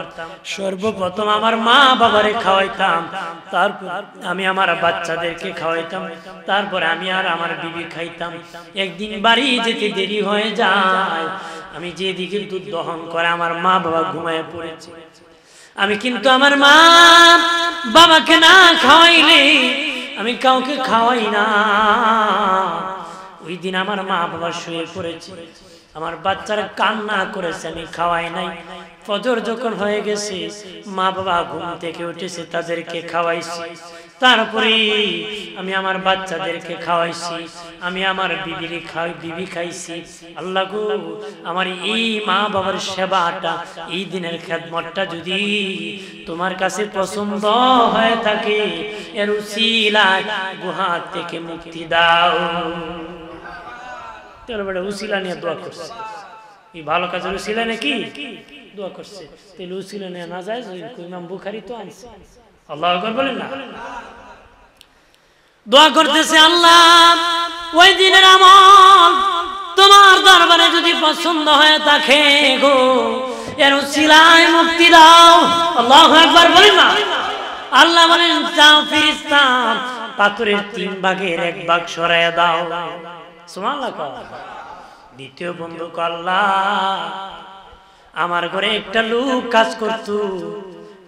সর্বপ্রথম আমার মা বাবারে খাওয়াইতাম, তারপর আমি আমার বাচ্চাদেরকে খাওয়াইতাম, তারপর আমি আর আমার বিবি খাইতাম। একদিন বাড়ি যেতে দেরি হয়ে যায়, আমি যেদিকে দুধ দহন করে আমার মা বাবা ঘুমায় পড়েছে, আমি কিন্তু আমার মা বাবাকে না খাওয়াইলে আমি কাউকে খাওয়াই না। ওই দিন আমার মা বাবা শুয়ে পড়েছে, আমার বাচ্চারা কান্না করেছে, আমি খাওয়াই নাই। ফজর যখন হয়ে গেছে মা বাবা ঘুম থেকে উঠেছে, তাদেরকে খাওয়াইছি, তারপরে আমি আমার বাচ্চাদেরকে খাওয়াইছি, আমি আমার বিবি খাইছি। আল্লাহ গো আমার এই মা বাবার সেবাটা, এই দিনের খেদমতটা যদি তোমার কাছে পছন্দ হয়ে থাকে, এর উসিলায় গুহা থেকে মুক্তি দাও। উসিলা নিয়ে দোয়া করছে, এই ভালো কাজের উসিলা নাকি দোয়া করছে, তাহলে উসিলা নিয়ে না যায়। ইমাম বুখারী তো আনছে, আল্লাহু আকবার বলেন না। দোয়া করতেছে আল্লাহ ওই দিনের আমল তোমার দরবারে যদি পছন্দ হয়ে থাকে গো, এর উসিলায় মুক্তি দাও। আল্লাহু আকবার বলেন না। আল্লাহ বলেন যাও ফেরেশতা পাথরের 3 ভাগের 1 ভাগ সরাইয়া দাও। সুবহানাল্লাহ। দ্বিতীয় বন্ধু আল্লাহ আমার ঘরে একটা লোক কাজ করত,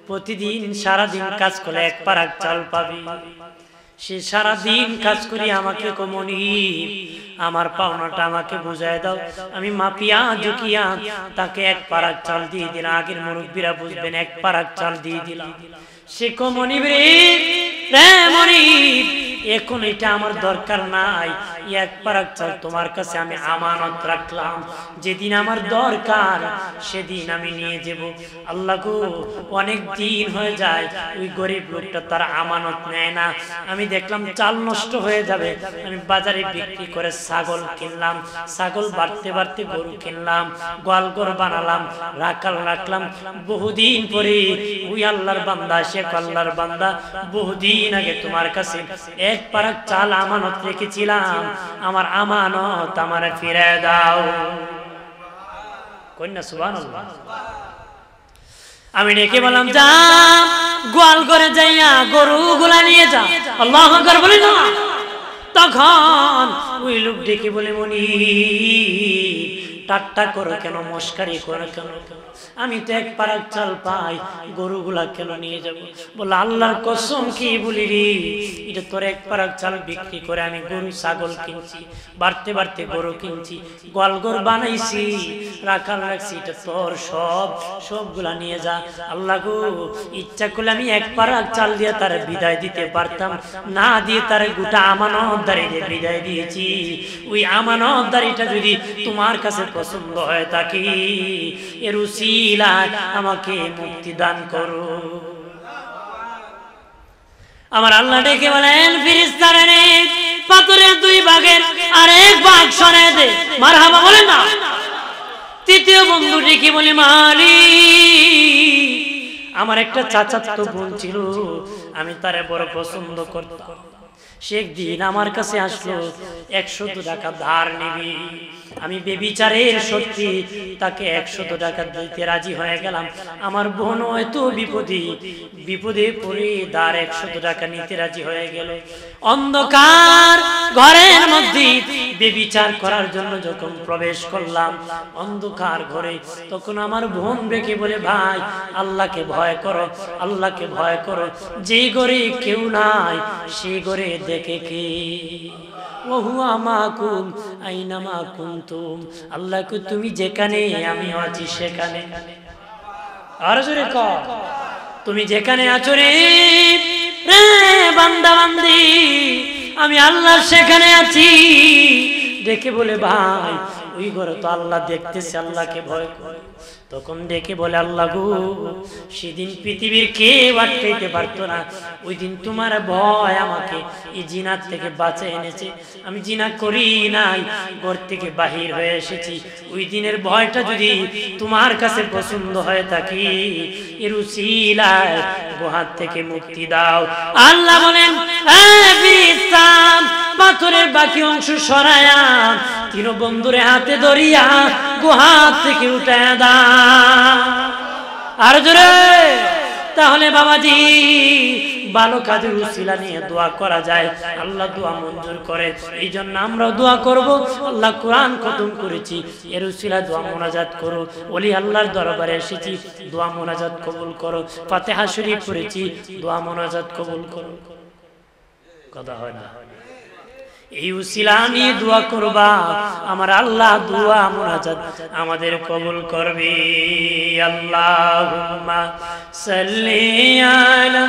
প্রতিদিন সারাদিন কাজ করলে 1 পারাক চাল পাবি। সে সারাদিন কাজ করি আমাকে কমনি আমার পাওনাটা আমাকে বুঝায় দাও। আমি মাপিয়া ঝুঁকিয়া তাকে 1 পারাক চাল দিয়ে দিলাম। আগের মুরব্বীরা বুঝবেন, 1 পারাক চাল দিয়ে দিলাম। সে কমনি রে মনিব, এখন এটা আমার দরকার নাই, এক পারাক চাল তোমার কাছে আমি আমানত রাখলাম, যেদিন আমার দরকার সেদিন আমি নিয়ে যাব। আল্লাহ গো, অনেক দিন হয়ে যায় ওই গরিব লোকটা তার আমানত নেয় না। আমি দেখলাম চাল নষ্ট হয়ে যাবে, আমি বাজারে বিক্রি করে ছাগল কিনলাম, ছাগল বাড়তে বাড়তে গরু কিনলাম, গোয়ালঘর বানালাম, রাখলাম। বহুদিন পরে ওই আল্লাহর বান্দা, শেখ আল্লাহর বান্দা, বহুদিন আগে তোমার কাছে এক পারাক চাল আমানত রেখেছিলাম, আমার আমানত আমারে ফিরে দাও। কন্যা সুবহানাল্লাহ। আমি ডেকে বললাম, যা গোয়াল ঘরে যাইয়া গরুগুলা নিয়ে যা। আল্লাহু আকবার বলি না। তখন ওই লোক ডেকে বলে, মনি টাট্টা করো কেন, মস্কারি করো কেন, আমি তো এক পারাক চাল পাই, গরুগুলা কেন নিয়ে যাব? বলে, আল্লাহর কসম কি বলি রে, এটা তোর এক পারাক চাল বিক্রি করে আমি গরু ছাগল কিনছি, বাড়তে বাড়তে গরু কিনছি, গোয়ালঘর বানাইছি, রাখছি, এটা তোর সবগুলা নিয়ে যা। আল্লাহ গো, ইচ্ছা করলে আমি এক পারাক চাল দিয়ে তার বিদায় দিতে পারতাম, না দিয়ে তার গোটা আমানতদারি দিয়ে বিদায় দিয়েছি। ওই আমানতদারিটা যদি তোমার কাছে পছন্দ হয় থাকে, এর উসিলায় আমাকে মুক্তি দান করো। আমার আল্লাহ ডেকে বলেন, ফেরেশতারা রে, পাথরের দুই ভাগের আরেক ভাগ সরিয়ে দে। মারহাবা বলেন না। তৃতীয় বন্ধু ডেকে বলে, মালিক, আমার একটা চাচাতো বোন ছিল, আমি তারে বড় পছন্দ করতাম, সে একদিন আমার কাছে আসলো, 100 টাকা ধার নিবি। আমি বেবিচারের সত্যি তাকে 100 টাকা দিতে রাজি হয়ে গেলাম। আমার বোন হয়তো বিপদে পড়ে ধার 100 টাকা নিতে রাজি হয়ে গেল। অন্ধকার ঘরের মধ্যে বেবিচার করার জন্য যখন প্রবেশ করলাম অন্ধকার ঘরে, তখন আমার বোন ডেকে বলে, ভাই, আল্লাহকে ভয় করো, আল্লাহকে ভয় করো, যে ঘরে কেউ নাই সেই ঘরে দেখে কে? ওহুয়া মাকুম আইনামা কুনতুম, আল্লাহকে তুমি যেখানে আমি আছি সেখানে। আর জোরে কর, তুমি যেখানে আছো রে বান্দা বান্দি, আমি আল্লাহ সেখানে আছি। দেখে বলে, ভাই, ওই ঘরে তো আল্লাহ দেখতেছে, আল্লাহকে ভয় করে। তখন ডেকে বলে, আল্লাহ গো, সেদিন পৃথিবীর কেউ আটকাইতে পারতো না, ওই দিন তোমার ভয় আমাকে এই জিনার থেকে বাঁচিয়ে এনেছে। আমি জিনা করি নাই, ঘর থেকে বাহির হয়ে এসেছি। ওই দিনের ভয়টা যদি তোমার কাছে পছন্দ হয়ে থাকে, এর উসিলায় গুহার থেকে মুক্তি দাও। আল্লাহ বলেন, পাথরের বাকি অংশ সরায়া তিন বন্ধুরে হাতে ধরিয়া গুহা থেকে উঠে দা। আর জোরে। তাহলে বাবাজি, ভালো কাজের উসিলা নিয়ে দোয়া করা যায়, আল্লাহ দোয়া মঞ্জুর করে। এই জন্য আমরাও দোয়া করব। আল্লাহ কোরআন খতম করেছি, এর উসিলা দোয়া মোনাজাত করো। ওলি আল্লাহর দরবারে এসেছি, দোয়া মোনাজাত কবুল করো। ফাতিহা শরীফ পড়েছি, দোয়া মোনাজাত কবুল করো। কথা হয় না? এই উসিলা নিয়ে দোয়া করবা, আমার আল্লাহ দোয়া মুনাজাত আমাদের কবুল করবে। আল্লাহুম্মা সাল্লি আলা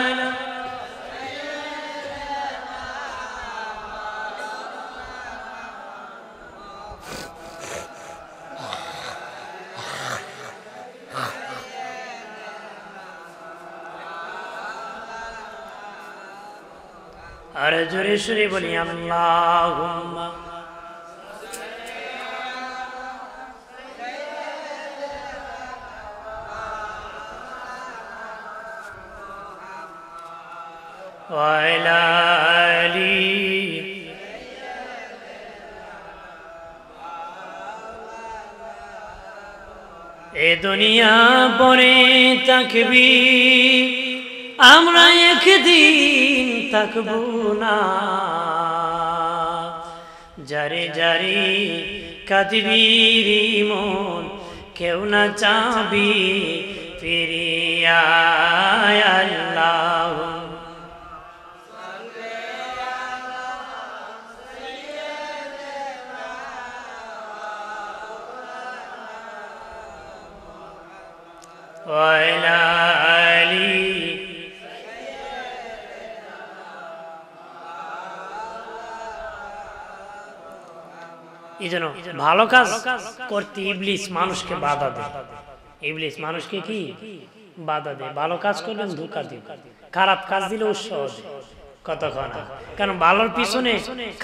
আর জোরে সুরে বলি, আল্লাহুম্মা ওয়া আলা আলি এ দুনিয়া পরে থাকবি, আমরা একদিন থাকবো না। যারে যারে কাঁদবি রে মন, কেউ না চাবি ফিরিয়া। আল্লাহ ওয়া আলা আলি এই জন্য ভালো কাজ করতে ইবলিস মানুষকে বাধা দেয়। ইবলিস মানুষকে কি বাধা দেয়? ভালো কাজ করবেন ধোঁকা দিবে, খারাপ কাজ দিলে উৎসাহ দেয় কতক্ষণ। কারণ ভালোর পিছনে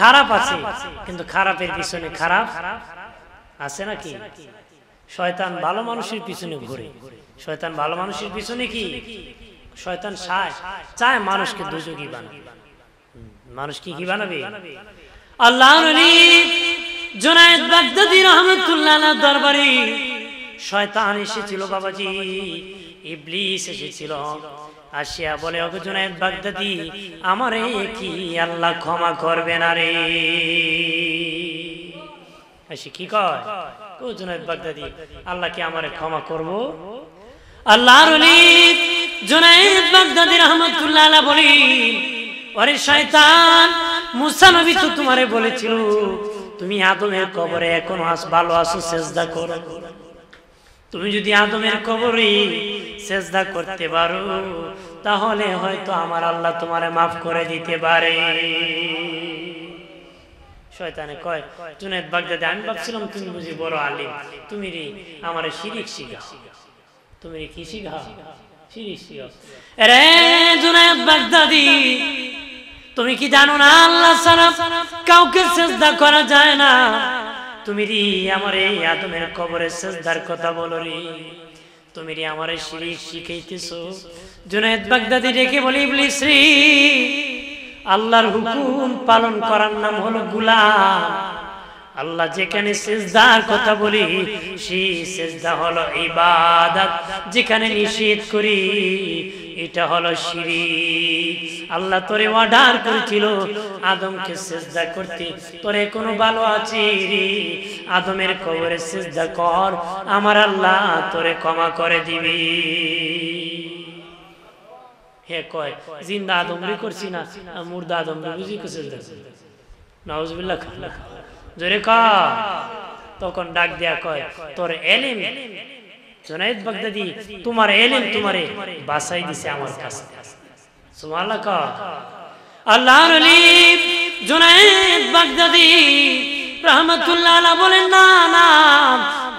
খারাপ আছে, কিন্তু খারাপের পিছনে খারাপ আছে নাকি? শয়তান ভালো মানুষের পিছনে ঘুরে। শয়তান ভালো মানুষের পিছনে কি? শয়তান চায় মানুষকে দুজকি বানাবে। মানুষকে কি বানাবে? আল্লাহর ওলি জুনায়েদ বাগদাদী রাহমাতুল্লাহ আলাইহির দরবারে শয়তান এসেছিল বাবাজি, ইবলিস এসেছিল। আসিয়া বলে, ওগো জুনায়েদ বাগদাদী, আমারে কি আল্লাহ ক্ষমা করবে না রে? আসি কি কয়, ও জুনায়েদ বাগদাদী, আল্লাহ কি আমারে ক্ষমা করব? আল্লাহর ওলি জুনায়েদ বাগদাদী রাহমাতুল্লাহ আলাইহি বলি, ওরে শয়তান, মুসা নবী তো তোমারে বলেছিল তুমি আদমের কবরে এখনো ভালো আছো, সেজদা করো। তুমি যদি আদমের কবরে সেজদা করতে পারো, তাহলে হয়তো আমার আল্লাহ তোমারে মাফ করে দিতে পারে। শয়তানে কয়, জুনায়েদ বাগদাদী, আমি ভাবছিলাম তুমি বুঝি বড় আলিম, তুমি রে আমারে শিরিক শিখাও। তুমি রে কি শিখাও? শিরিক শিখাও। রে জুনায়েদ বাগদাদী, তুমি কি জানো না আল্লাহ ছাড়া কাউকে সেজদা করা যায় না? তুমি রে আমারে আদমের কবরে সেজদার কথা বলো রে, তুমি রে আমারে শিরিক শিখাইতেছো। জুনায়েদ বাগদাদী ডেকে বলে, ইবলিস রে, আল্লাহর হুকুম পালন করার নাম হলো গোলাম। আল্লাহ যেখানে সিজদার কথা বলি, সেই সিজদা হলো ইবাদত। যেখানে নিষেধ করি, এটা হলো শিরিক। আল্লাহ তোরে অর্ডার করেছিল আদমকে সিজদা করতে, তোরে কোনো ভালো আছে রে, আদমের কবরে সিজদা কর, আমার আল্লাহ তোরে ক্ষমা করে দিবি। হে কয়, জিন্দা আদম রে করছি না, মুর্দা আদম রে বুঝি সিজদা। নাউজুবিল্লাহ। জোরে কয়। তখন ডাক দেয়া কয়, তোর এলেম জুনায়েদ বাগদাদী, তোমার এলেম তোমারে বাঁচাই দিছে আমার কাছে। সুবহানাল্লাহ কয়। আল্লাহর ওলি জুনায়েদ বাগদাদী রাহমাতুল্লাহ আলাইহি বলেন, না না,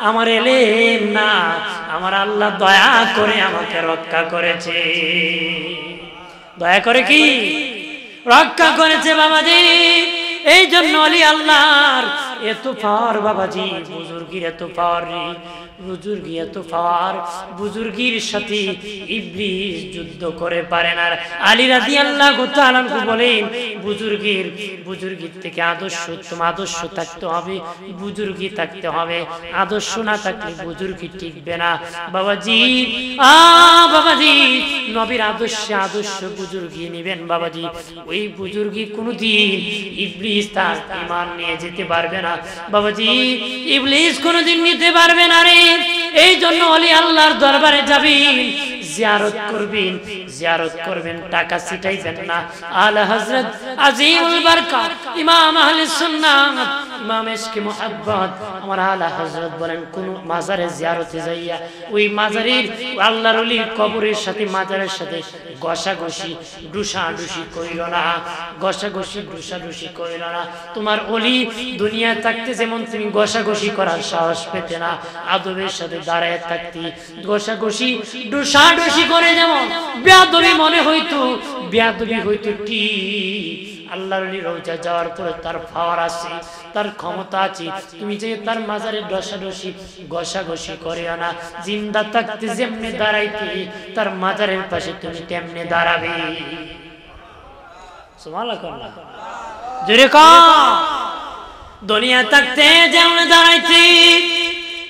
আমার এলেম না, আমার আল্লাহ দয়া করে আমাকে রক্ষা করেছে। দয়া করে কি রক্ষা করেছে বাবাজি। এই জন্য ওলি আল্লাহর এত পাওয়ার বাবাজি, বুজুর্গির এত পাওয়ার রে, বুজুর্গি এত পাওয়ার। বুজুর্গির সাথে ইবলিস যুদ্ধ করে পারে না। আলী রাদিয়াল্লাহু তাআলা বলেন, বুজুর্গির থেকে আদর্শ, তোমার আদর্শ থাকতে হবে, বুজুর্গি থাকতে হবে। আদর্শ না থাকলে বুজুর্গি টিকবে না বাবাজি। বাবাজি, নবীর আদর্শ বুজুর্গি নেবেন বাবাজি। ওই বুজুর্গি কোনদিন ইবলিস তার ঈমান নিয়ে যেতে পারবে না বাবাজি। ইবলিস কোনদিন নিতে পারবে না রে। এই জন্য ওলি আল্লাহর দরবারে যাবেন, জিয়ারত করবেন, টাকা ছিটাইবেন না। আলা হযরত আজিমুল বারকা ইমাম আহলে সুন্নাত, ইমাম ইশকে মুহাব্বত আমার আলা হযরত বলেন, কোন মাজারে জিয়ারতে যাইয়া ওই মাজারের আল্লাহর ওলির কবরের সাথে মাজারের সাথে ঘষাঘষি ডুসাডুসি কইরো না, ঘষাঘষি ডুসাডুসি কইরো না। তোমার ওলি দুনিয়া থাকতে যেমন তুমি ঘষাঘষি করার সাহস পেতে না, আদবের সাথে দাঁড়ায় থাকতে ঘষাঘষি ডুসাডুসি করে যেমন বেয়াদবি মনে হইতো, বেয়াদবি হইতো ঠিক। আল্লাহর ওলির রওজা যাওয়ার পরে তার পাওয়ার আছে, তার ক্ষমতা আছে। তুমি যে তার মাজারে ডসাডসি ঘষাঘষি করিও না। জিন্দা থাকতে যেমনে দাঁড়াইতে, তার মাজারের পাশে তুমি তেমনে দাঁড়াবে। সুবহানাল্লাহ। জোরে কও। দুনিয়া থাকতে যেমনে দাঁড়াইতে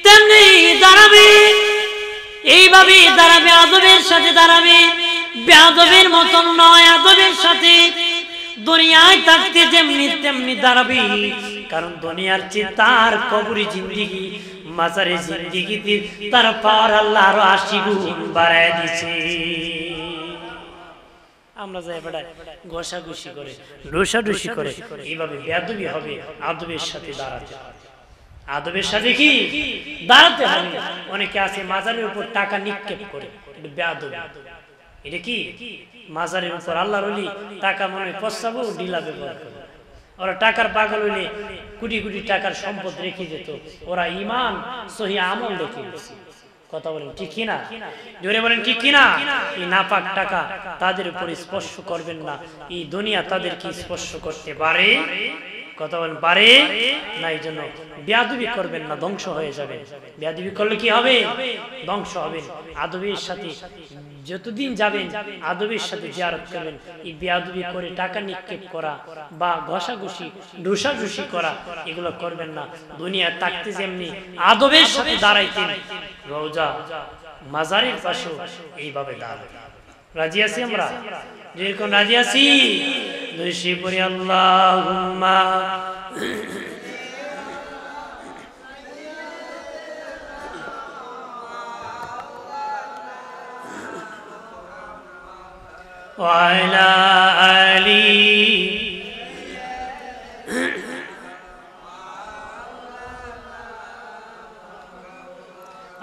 তেমনি দাঁড়াবে, এইভাবে দাঁড়াবে, আদবের সাথে দাঁড়াবে, বেয়াদবের মতন নয়, আদবের সাথে। দুনিয়ায় থাকতে যেমনি তেমনি দাঁড়াবি, কারণ দুনিয়ার চেয়ে তার কবরি জিন্দেগি, মাজারে জিন্দেগিতে তার পাওয়ার আল্লাহ আরো 80 গুণ বাড়ায় দিছে। আমরা যাই বেড়াই ঘষাঘষি করে ডুসাডুসি করে, এইভাবে বেয়াদবি হবে। আদবের সাথে দাঁড়াতে হবে, আদবের সাথে কি দাঁড়াতে হবে। অনেকে আছে মাজারের উপর টাকা নিক্ষেপ করে, এটা বেয়াদবি। এটা কি মাজারের উপর আল্লাহর ওলি টাকা মনে পছাবো ঢিলা ব্যবহার করে, ওরা টাকার পাগল হইলে কোটি কোটি টাকার সম্পদ রেখে যেত, ওরা ঈমান সহি আমল রেখে গেছে। কথা বলেন ঠিক কিনা? জোরে বলেন ঠিক কিনা? এই নাপাক টাকা তাদের উপর স্পর্শ করবেন না। এই দুনিয়া তাদেরকে স্পর্শ করতে পারে? কথা বলেন পারে না? এই জন্য বেয়াদবি করবেন না, ধ্বংস হয়ে যাবে। বেয়াদবি করলে কি হবে? ধ্বংস হবেন। আদবের সাথে যতদিন যাবেন আদবের সাথে জিয়ারত করবেন। এই বেয়াদবি করে টাকা নিক্ষেপ করা বা ঘষাঘষি ঢুসাঢুসি করা এগুলো করবেন না। দুনিয়া থাকতে যেমনি আদবের সাথে দাঁড়াইতেন, রওজা মাজারের পাশেও এইভাবে দাঁড়াবেন। রাজি আছি আমরা? যেরকম রাজি আছি দুইশি পড়ি আল্লাহুম্মা ওয়া আলা আলি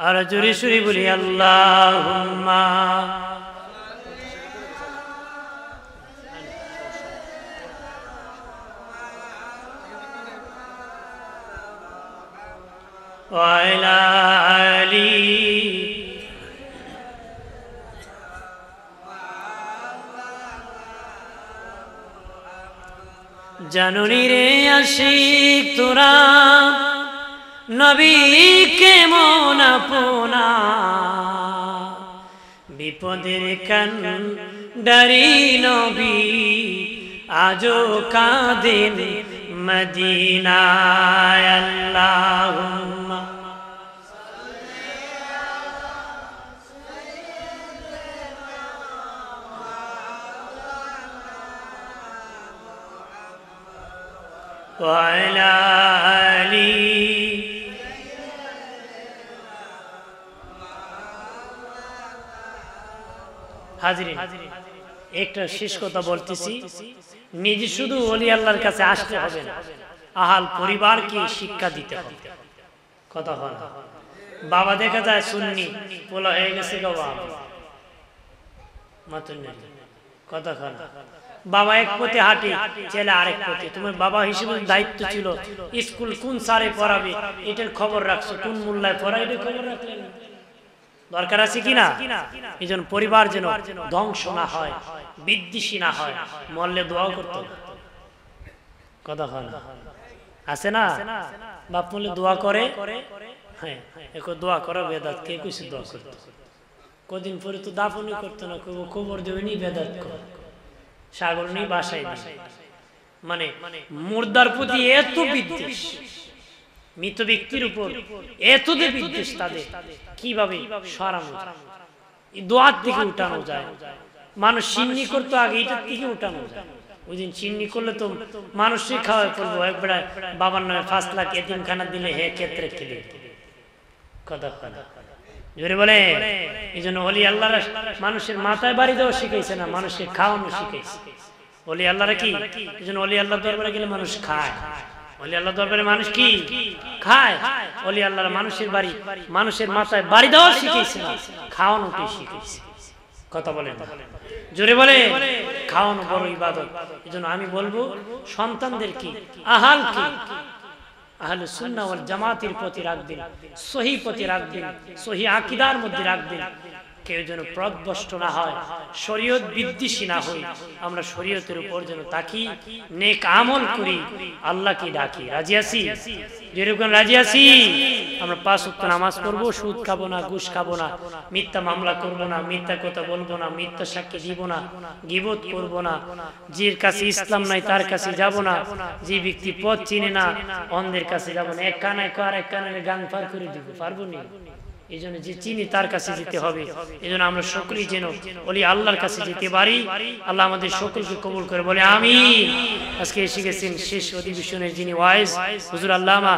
আর জোরে সুরে বলি আল্লাহুম্মা ওয়া আলা আলি জানুনি রে আশিক তোরা নবী কেমন আপনা, বিপদের কান্ডারি নবী আজো কাঁদেন মদিনায়। আল্লাহুম্মা ওয়া আলা আলি হাজিরিন, একটা শেষ কথা বলতেছি, নিজে শুধু ওলি আল্লাহর কাছে আসতে হবে না, আহাল পরিবারকে শিক্ষা দিতে হবে। কথা হয় না? বাবা দেখা যায় সুন্নি পোলা হয়ে গেছে গো বাবা মাতুন, কথা হয় না? বাবা এক পথে হাঁটে, ছেলে আরেক পথে। তোমার বাবা হিসেবে দায়িত্ব ছিল স্কুল কোন স্যারে পড়াবে এটার খবর রাখছো, কোন মোল্লায় পড়ায় এটার খবর রাখলেন। দরকার আছে কিনা? এই জন্য পরিবার যেন ধ্বংস না হয়, বিদ্বেষী না হয়, মরলে দোয়াও করতে। কথা হয় না? আছে না? বাপ মরলে দোয়া করে, হ্যাঁ দোয়া করো বেদাত, কে কিছু দোয়া করতো? কদিন পরে তো দাফনই করতো না, খবর দেবে নি বেদাত কর, সাগর নেই বাসায় নেই। মানে মুর্দার প্রতি এত বিদ্বেষ, মৃত ব্যক্তির উপর এত বিদ্বেষ তাদের, কিভাবে সরানো যায়? দোয়ার দিকে উঠানো যায়। মানুষ চিন্নি করতো আগে, এটার দিকে উঠানো যায়। ওই দিন চিন্নি করলে তো মানুষই খাওয়াই করবো, একবার বাবার নামে 5 লাখ এতিমখানা দিলে হে ক্ষেত্রে খেলে। কথা কথা জোরে বলে। এই জন্য ওলি আল্লাহর মানুষের মাথায় বাড়ি দেওয়া শিখাইছে না, মানুষকে খাওয়ানো শিখাইছে। ওলি আল্লাহরা কি? এই জন্য ওলি আল্লাহ দরবারে গেলে মানুষ খায়। ওলি আল্লাহ দরবারে মানুষ কি খায়? ওলি আল্লাহর মানুষের বাড়ি, মানুষের মাথায় বাড়ি দেওয়া শিখাইছে না, খাওয়ানোকে শিখাইছে। কথা বলেন জোরে বলে। খাওয়ানো বড় ইবাদত। এই জন্য আমি বলবো সন্তানদেরকে আহালকে আহলে সুন্নাহ ওয়াল জামাতের প্রতি রাখবেন, সহি পথে রাখবেন, সহি আকীদার মধ্যে রাখবেন। কেউ যেন পথভ্রষ্ট না হয়, শরীয়ত বিদ্বেষী না হই। আমরা শরীয়তের উপর যেন তাকি, নেক আমল করি, আল্লাহকে ডাকি। রাজি আছি? যেরকম রাজি আছি আমরা 5 ওয়াক্ত নামাজ পড়বো, সুদ খাবো না, ঘুষ খাবো না, মিথ্যা মামলা করবো না, মিথ্যা কথা বলবো না, মিথ্যা সাক্ষী দিব না, গীবত করবো না, যার কাছে ইসলাম নাই তার কাছে যাব না, যে ব্যক্তি পথ চিনে না অন্ধের কাছে যাব না। এক কানায় কার এক কানে গান পার করে দিব, পারবো না। এই জন্য যে চিনি তার কাছে যেতে হবে। এই জন্য আমরা সকলেই যেন ওলি আল্লাহর কাছে যেতে পারি। আল্লাহ আমাদের সকলকে কবুল করে বলে আমিন। আজকে এসে গেছেন শেষ অধিবেশনের যিনি ওয়াইজ হুজুর আল্লামা